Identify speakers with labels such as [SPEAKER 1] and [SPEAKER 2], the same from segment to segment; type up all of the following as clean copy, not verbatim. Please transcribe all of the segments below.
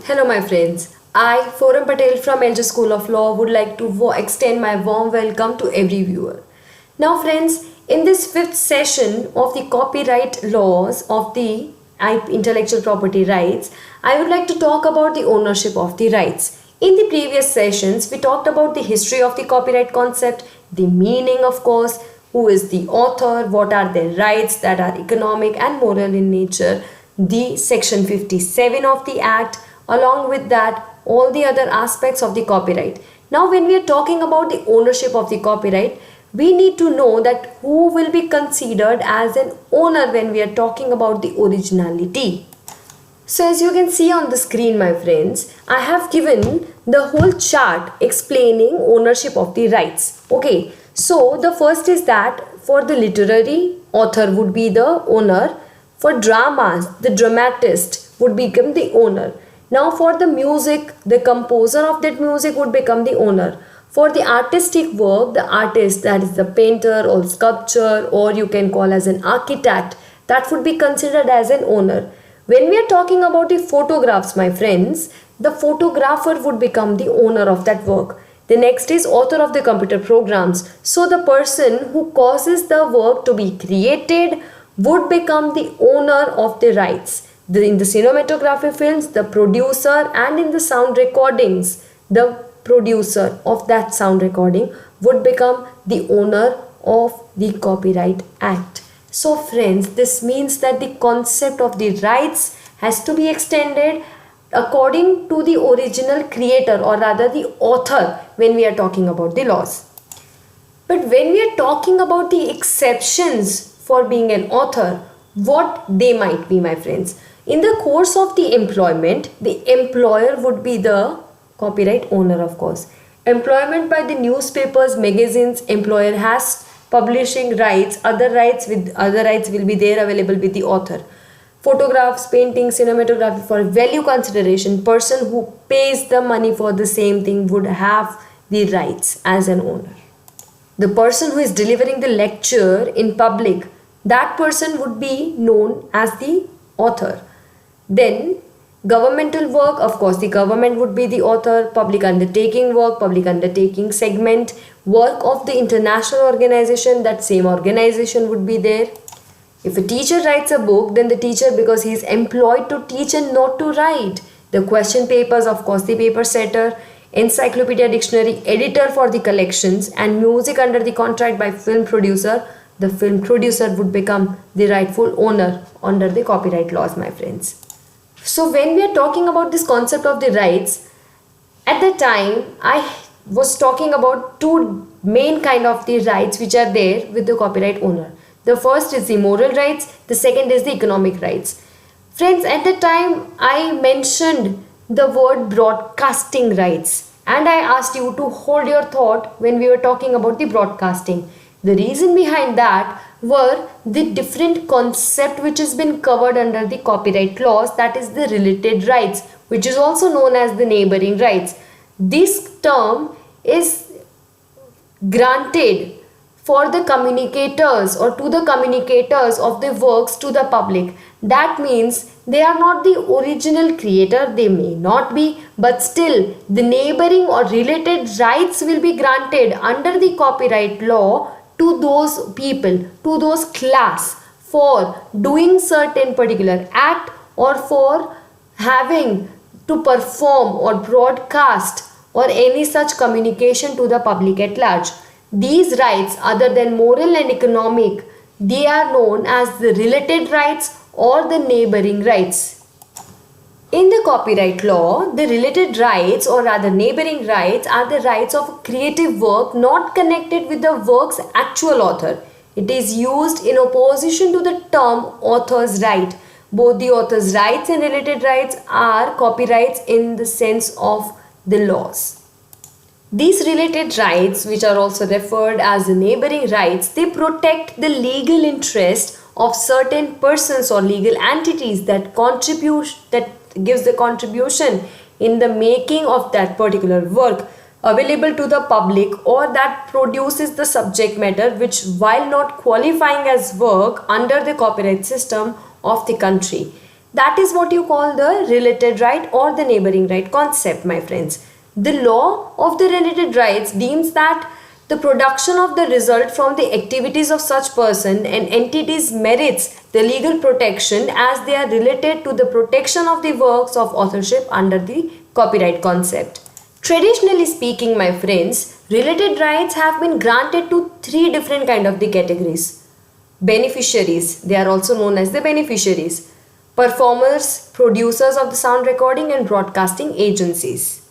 [SPEAKER 1] Hello, my friends. I, Forum Patel from Elder School of Law, would like to extend my warm welcome to every viewer. Now, friends, in this fifth session of the copyright laws of the intellectual property rights, I would like to talk about the ownership of the rights. In the previous sessions, we talked about the history of the copyright concept, the meaning, of course, who is the author, what are their rights that are economic and moral in nature, the section 57 of the act, along with that all the other aspects of the copyright. Now when we are talking about the ownership of the copyright, we need to know that who will be considered as an owner when we are talking about the originality. So as you can see on the screen, my friends, I have given the whole chart explaining ownership of the rights. Okay, so the first is that for the literary, author would be the owner. For dramas, the dramatist would become the owner. Now for the music, the composer of that music would become the owner. For the artistic work, the artist, that is the painter or sculptor, or you can call as an architect, that would be considered as an owner. When we are talking about the photographs, my friends, the photographer would become the owner of that work. The next is author of the computer programs. So the person who causes the work to be created would become the owner of the rights. In the cinematography films, the producer, and in the sound recordings, the producer of that sound recording would become the owner of the Copyright Act. So friends, this means that the concept of the rights has to be extended according to the original creator, or rather the author, when we are talking about the laws. But when we are talking about the exceptions for being an author, what they might be, my friends. In the course of the employment, the employer would be the copyright owner, of course. Employment by the newspapers, magazines, employer has publishing rights, other rights will be there available with the author. Photographs, painting, cinematography, for value consideration, person who pays the money for the same thing would have the rights as an owner. The person who is delivering the lecture in public, that person would be known as the author. Then governmental work, of course the government would be the author. Public undertaking work, public undertaking segment, work of the international organization, that same organization would be there. If a teacher writes a book, then the teacher, because he is employed to teach and not to write. The question papers, of course the paper setter. Encyclopedia, dictionary, editor for the collections, and music under the contract by film producer, the film producer would become the rightful owner under the copyright laws, my friends. So when we are talking about this concept of the rights, at the time I was talking about two main kind of the rights which are there with the copyright owner. The first is the moral rights, the second is the economic rights. Friends, at the time I mentioned the word broadcasting rights, and I asked you to hold your thought when we were talking about the broadcasting. The reason behind that were the different concept which has been covered under the copyright laws, that is the related rights, which is also known as the neighboring rights. This term is granted for the communicators or to the communicators of the works to the public. That means they are not the original creator, they may not be, but still the neighboring or related rights will be granted under the copyright law to those people, to those class, for doing certain particular act or for having to perform or broadcast or any such communication to the public at large. These rights, other than moral and economic, they are known as the related rights or the neighboring rights. In the copyright law, the related rights, or rather neighboring rights, are the rights of creative work not connected with the work's actual author. It is used in opposition to the term author's right. Both the author's rights and related rights are copyrights in the sense of the laws. These related rights, which are also referred as the neighboring rights, they protect the legal interest of certain persons or legal entities that gives the contribution in the making of that particular work available to the public, or that produces the subject matter which, while not qualifying as work under the copyright system of the country, That is what you call the related right or the neighboring right concept, my friends. The law of the related rights deems that the production of the result from the activities of such person and entities merits the legal protection as they are related to the protection of the works of authorship under the copyright concept. Traditionally speaking, my friends, related rights have been granted to three different kind of the categories. Beneficiaries, they are also known as the beneficiaries. Performers, producers of the sound recording and broadcasting agencies.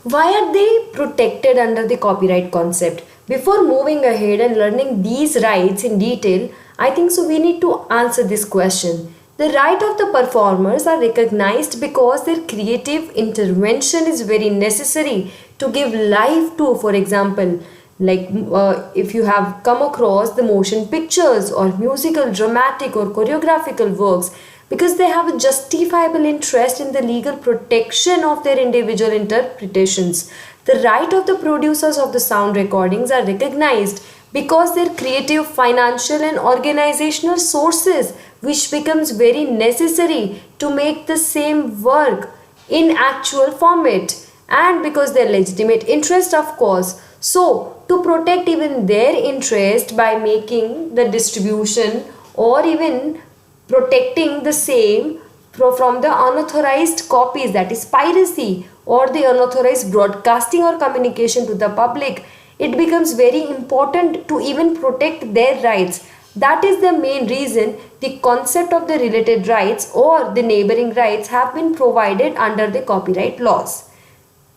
[SPEAKER 1] Why are they protected under the copyright concept? Before moving ahead and learning these rights in detail, I think so we need to answer this question. The right of the performers are recognized because their creative intervention is very necessary to give life to, for example, if you have come across the motion pictures or musical, dramatic or choreographical works, because they have a justifiable interest in the legal protection of their individual interpretations. The right of the producers of the sound recordings are recognized because their creative, financial and organizational sources which becomes very necessary to make the same work in actual format, and because their legitimate interest, of course. So to protect even their interest by making the distribution or even protecting the same from the unauthorized copies, that is piracy, or the unauthorized broadcasting or communication to the public, it becomes very important to even protect their rights. That is the main reason the concept of the related rights or the neighboring rights have been provided under the copyright laws.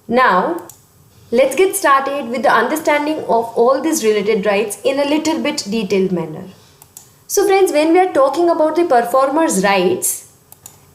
[SPEAKER 1] Now, let's get started with the understanding of all these related rights in a little bit detailed manner. So friends, when we are talking about the performer's rights,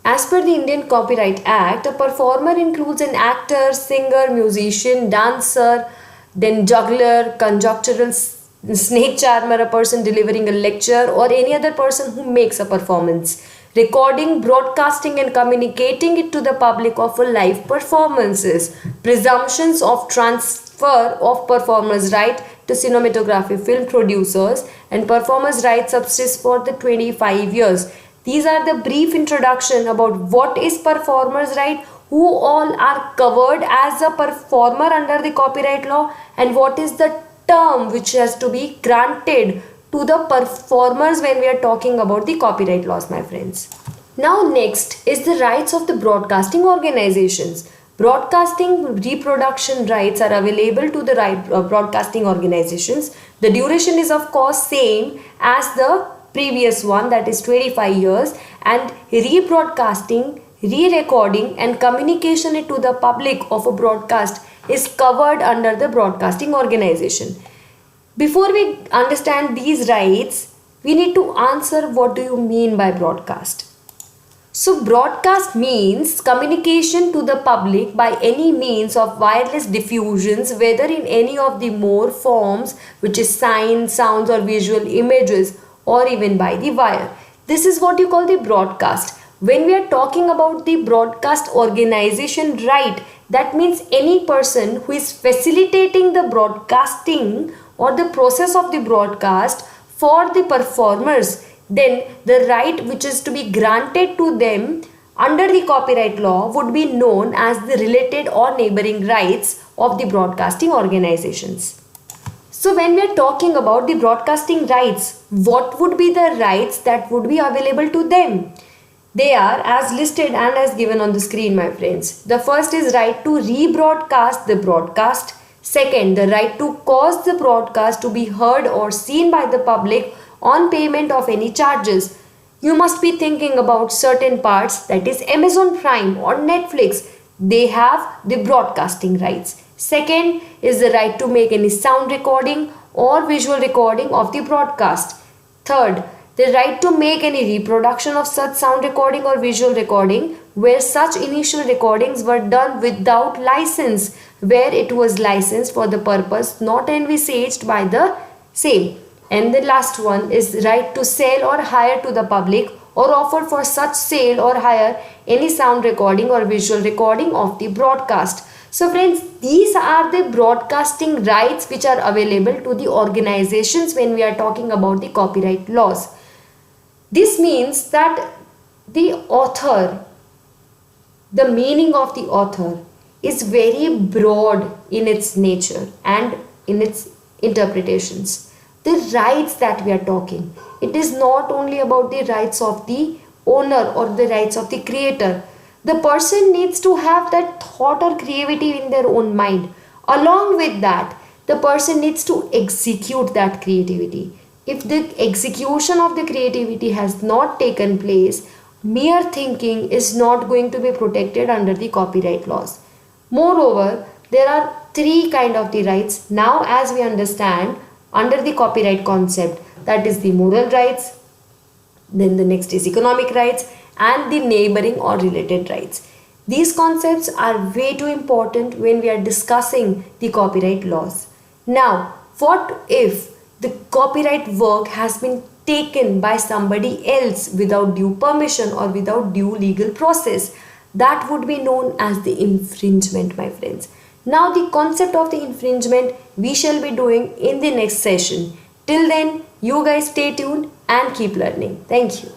[SPEAKER 1] as per the Indian Copyright Act, a performer includes an actor, singer, musician, dancer, then juggler, conjunctural snake charmer, a person delivering a lecture, or any other person who makes a performance, recording, broadcasting and communicating it to the public of a live performances. Presumptions of transfer of performer's right to cinematography film producers and performers' rights subsist for the 25 years. These are the brief introduction about what is performer's right, who all are covered as a performer under the copyright law, and what is the term which has to be granted to the performers when we are talking about the copyright laws, my friends. Now next is the rights of the broadcasting organizations. Broadcasting reproduction rights are available to the broadcasting organizations. The duration is of course same as the previous one, that is 25 years, and rebroadcasting, re-recording and communication it to the public of a broadcast is covered under the broadcasting organization. Before we understand these rights, we need to answer what do you mean by broadcast. So broadcast means communication to the public by any means of wireless diffusions, whether in any of the more forms, which is signs, sounds or visual images, or even by the wire. This is what you call the broadcast. When we are talking about the broadcast organization right, that means any person who is facilitating the broadcasting or the process of the broadcast for the performers, then the right which is to be granted to them under the copyright law would be known as the related or neighboring rights of the broadcasting organizations. So when we are talking about the broadcasting rights, what would be the rights that would be available to them? They are as listed and as given on the screen, my friends. The first is right to rebroadcast the broadcast. Second, the right to cause the broadcast to be heard or seen by the public on payment of any charges. You must be thinking about certain parts, that is Amazon Prime or Netflix. They have the broadcasting rights. Second is the right to make any sound recording or visual recording of the broadcast. Third, the right to make any reproduction of such sound recording or visual recording where such initial recordings were done without license, where it was licensed for the purpose not envisaged by the same. And the last one is right to sell or hire to the public or offer for such sale or hire any sound recording or visual recording of the broadcast. So friends, these are the broadcasting rights which are available to the organizations when we are talking about the copyright laws. This means that the author, the meaning of the author is very broad in its nature and in its interpretations. The rights that we are talking, it is not only about the rights of the owner or the rights of the creator. The person needs to have that thought or creativity in their own mind. Along with that, the person needs to execute that creativity. If the execution of the creativity has not taken place, mere thinking is not going to be protected under the copyright laws. Moreover, there are three kind of the rights now as we understand under the copyright concept, that is the moral rights, then the next is economic rights and the neighboring or related rights. These concepts are way too important when we are discussing the copyright laws. Now, what if the copyright work has been taken by somebody else without due permission or without due legal process? That would be known as the infringement, my friends. Now, the concept of the infringement we shall be doing in the next session. Till then, you guys stay tuned and keep learning. Thank you.